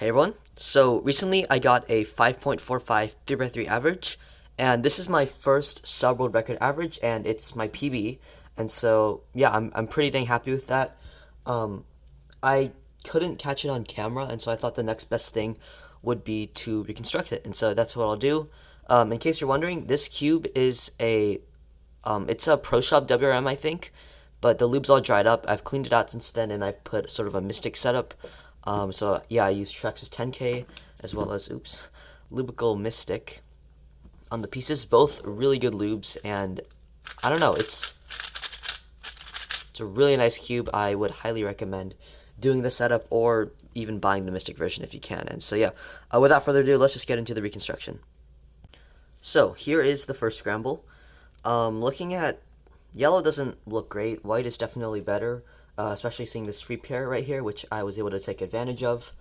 Hey everyone. So recently I got a 5.45 3x3 average, and this is my first sub world record average, and it's my PB. And so yeah, I'm pretty dang happy with that. Um, I couldn't catch it on camera, and so I thought the next best thing would be to reconstruct it, and so that's what I'll do. In case you're wondering, this cube is it's a Pro Shop WRM, I think, but the lube's all dried up. I've cleaned it out since then, and I've put sort of a Mystic setup. So yeah, I use Traxxas 10K as well as TheCubicle Mystic on the pieces. Both really good lubes, and I don't know, it's a really nice cube. I would highly recommend doing the setup or even buying the Mystic version if you can. And so yeah, without further ado, let's just get into the reconstruction. So here is the first scramble. Looking at yellow doesn't look great. White is definitely better, especially seeing this free pair right here, which I was able to take advantage of.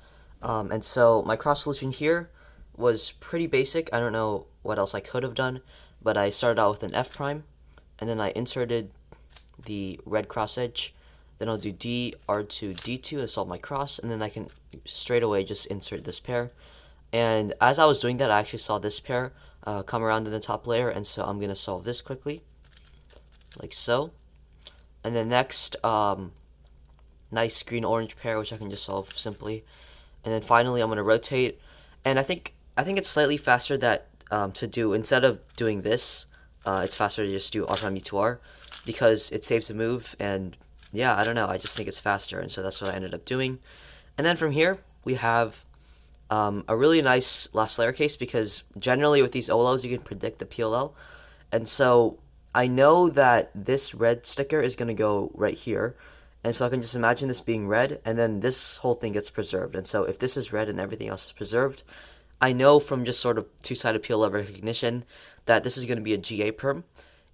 And so my cross solution here was pretty basic. I don't know what else I could have done, but I started out with an F prime, and then I inserted the red cross edge. Then I'll do D, R2, D2 to solve my cross, and then I can straight away just insert this pair. And as I was doing that, I actually saw this pair come around in the top layer, and so I'm going to solve this quickly, like so. And then next, nice green-orange pair, which I can just solve simply. And then finally, I'm going to rotate, and I think it's slightly faster that to do, instead of doing this, it's faster to just do R prime E2R, because it saves a move, and yeah, I don't know, I just think it's faster, and so that's what I ended up doing. And then from here, we have a really nice last layer case, because generally with these OLOs, you can predict the PLL, and so I know that this red sticker is going to go right here, and so I can just imagine this being red, and then this whole thing gets preserved. And so if this is red and everything else is preserved, I know from just sort of two-sided PLL recognition that this is going to be a GA perm.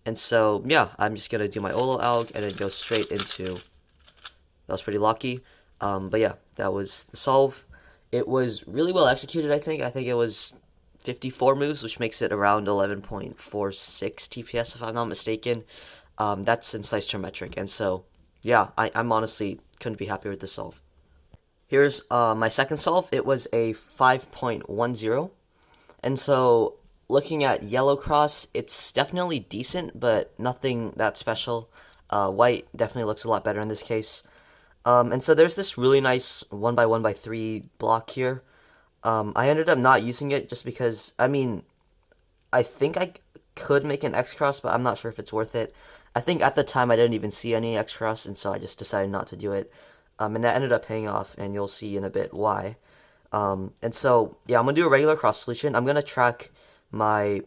And so, yeah, I'm just going to do my OLO alg and then go straight into, that was pretty lucky. But yeah, that was the solve. It was really well executed, I think. I think it was 54 moves, which makes it around 11.46 TPS, if I'm not mistaken. That's in slice geometric, and so, yeah, I'm honestly couldn't be happier with this solve. Here's my second solve. It was a 5.10, and so looking at yellow cross, it's definitely decent, but nothing that special. White definitely looks a lot better in this case. And so there's this really nice 1x1x3 block here. I ended up not using it just because, I mean, I think I could make an X cross, but I'm not sure if it's worth it. I think at the time I didn't even see any X cross, and so I just decided not to do it. And that ended up paying off, and you'll see in a bit why. And so, yeah, I'm going to do a regular cross solution. I'm going to track my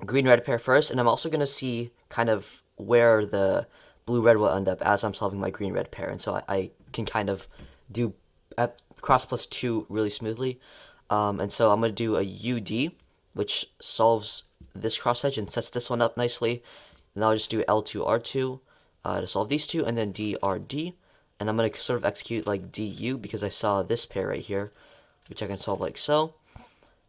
green-red pair first, and I'm also going to see kind of where the blue-red will end up as I'm solving my green-red pair. And so I can kind of do cross plus 2 really smoothly. And so I'm going to do a UD, which solves this cross edge and sets this one up nicely. And I'll just do L2, R2 to solve these two, and then D, R, D. And I'm going to sort of execute like DU because I saw this pair right here, which I can solve like so.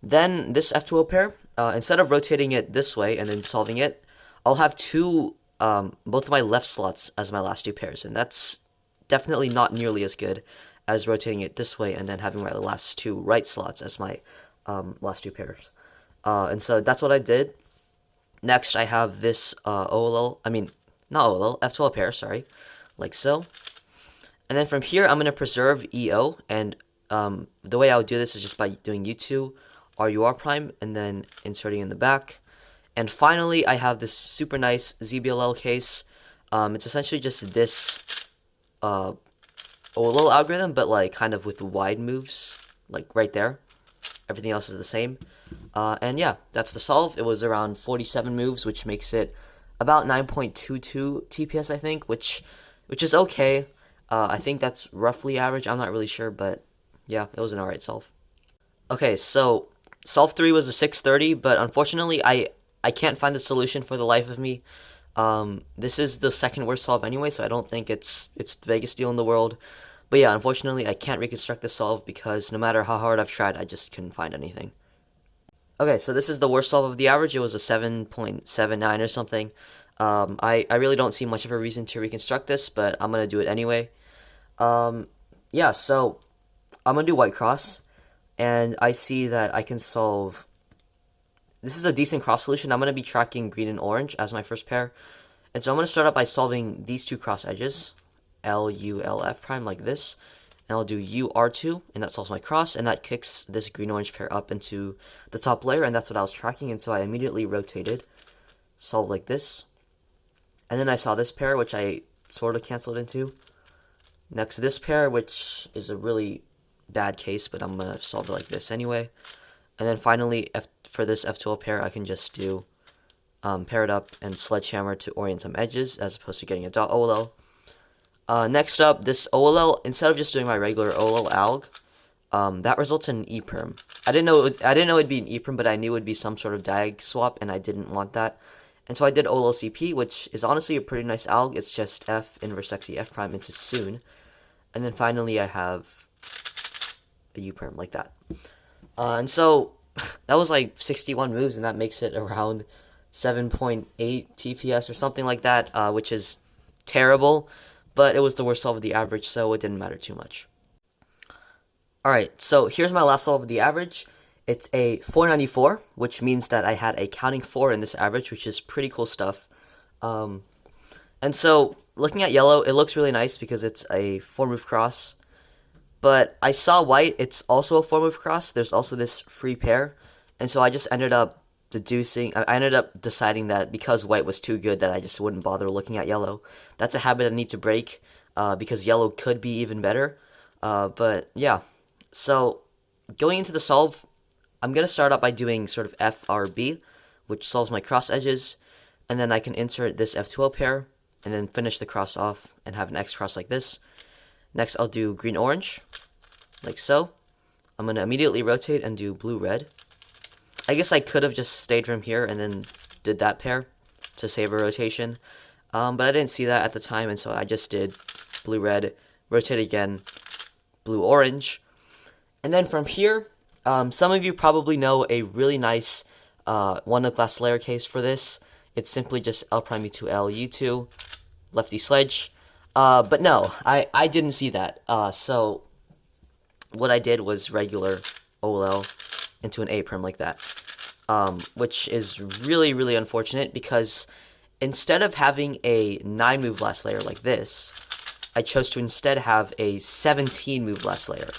Then this F2O pair, instead of rotating it this way and then solving it, I'll have both of my left slots as my last two pairs, and that's definitely not nearly as good as rotating it this way and then having my last two right slots as my last two pairs. And so that's what I did. Next, I have this not OLL, F12 pair, sorry, like so. And then from here, I'm going to preserve EO, and the way I would do this is just by doing U2, RUR prime, and then inserting in the back. And finally, I have this super nice ZBLL case. It's essentially just this OLL algorithm, but like kind of with wide moves, like right there. Everything else is the same. And yeah, that's the solve. It was around 47 moves, which makes it about 9.22 TPS, I think, which is okay. I think that's roughly average. I'm not really sure, but yeah, it was an alright solve. Okay, so solve 3 was a 630, but unfortunately, I can't find the solution for the life of me. This is the second worst solve anyway, so I don't think it's the biggest deal in the world. But yeah, unfortunately, I can't reconstruct this solve because no matter how hard I've tried, I just couldn't find anything. Okay, so this is the worst solve of the average. It was a 7.79 or something. I really don't see much of a reason to reconstruct this, but I'm going to do it anyway. Yeah, so I'm going to do white cross. and I see that I can solve. This is a decent cross solution. I'm going to be tracking green and orange as my first pair. And so I'm going to start out by solving these two cross edges, L, U, L, F prime, like this. And I'll do U, R2, and that solves my cross, and that kicks this green-orange pair up into the top layer, and that's what I was tracking, and so I immediately rotated, solved like this. And then I saw this pair, which I sort of canceled into. Next, this pair, which is a really bad case, but I'm going to solve it like this anyway. And then finally, for this F12 pair, I can just do pair it up and sledgehammer to orient some edges as opposed to getting a dot OLL. Next up, this OLL, instead of just doing my regular OLL alg, that results in an E-perm. I didn't know it'd be an E-perm, but I knew it would be some sort of diag swap, and I didn't want that. And so I did OLL CP, which is honestly a pretty nice alg. It's just F inverse XE F prime into soon. And then finally I have a U-perm like that. And so that was like 61 moves, and that makes it around 7.8 TPS or something like that, which is terrible. But it was the worst solve of the average, so it didn't matter too much. Alright, so here's my last solve of the average. It's a 494, which means that I had a counting 4 in this average, which is pretty cool stuff. And so, looking at yellow, it looks really nice because it's a 4-move cross. But I saw white, it's also a 4-move cross. There's also this free pair. And so I just ended up deciding that because white was too good that I just wouldn't bother looking at yellow. That's a habit I need to break because yellow could be even better. But yeah, so going into the solve, I'm going to start out by doing sort of FRB, which solves my cross edges, and then I can insert this F12 pair and then finish the cross off and have an X cross like this. Next, I'll do green-orange, like so. I'm going to immediately rotate and do blue-red. I guess I could have just stayed from here and then did that pair to save a rotation. But I didn't see that at the time, and so I just did blue-red, rotate again, blue-orange. And then from here, some of you probably know a really nice one-of-glass layer case for this. It's simply just L prime U2 L U2, lefty sledge. But no, I didn't see that. So what I did was regular OLL into an A-perm like that, which is really, really unfortunate because instead of having a 9-move last layer like this, I chose to instead have a 17-move last layer.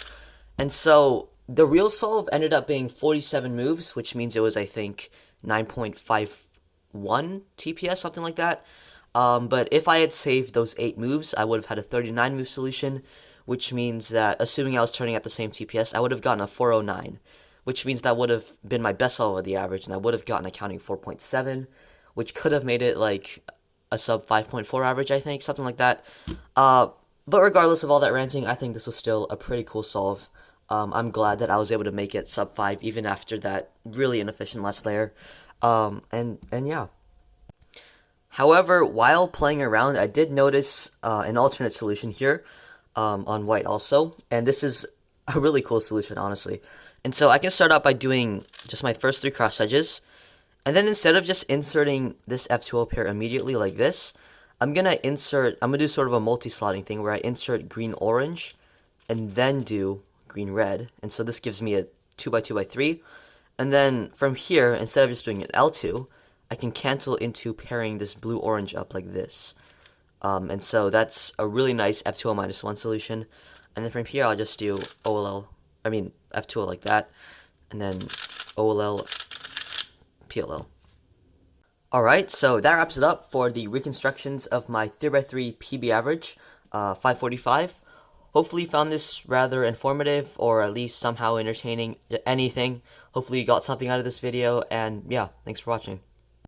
And so the real solve ended up being 47 moves, which means it was, I think, 9.51 TPS, something like that. But if I had saved those 8 moves, I would have had a 39-move solution, which means that, assuming I was turning at the same TPS, I would have gotten a 409. Which means that would have been my best solve of the average, and I would have gotten a counting 4.7, which could have made it like a sub 5.4 average, I think, something like that. But regardless of all that ranting, I think this was still a pretty cool solve. I'm glad that I was able to make it sub 5 even after that really inefficient last layer. And yeah. However, while playing around, I did notice an alternate solution here on white also, and this is a really cool solution, honestly. And so I can start out by doing just my first 3 cross edges, and then instead of just inserting this F12 pair immediately like this, I'm gonna do sort of a multi-slotting thing where I insert green-orange and then do green-red, and so this gives me a 2x2x3, and then from here, instead of just doing an L2, I can cancel into pairing this blue-orange up like this. And so that's a really nice F2L -1 solution, and then from here I'll just do F2L like that, and then OLL, PLL. Alright, so that wraps it up for the reconstructions of my 3x3 PB average, 545. Hopefully you found this rather informative, or at least somehow entertaining, anything. Hopefully you got something out of this video, and yeah, thanks for watching.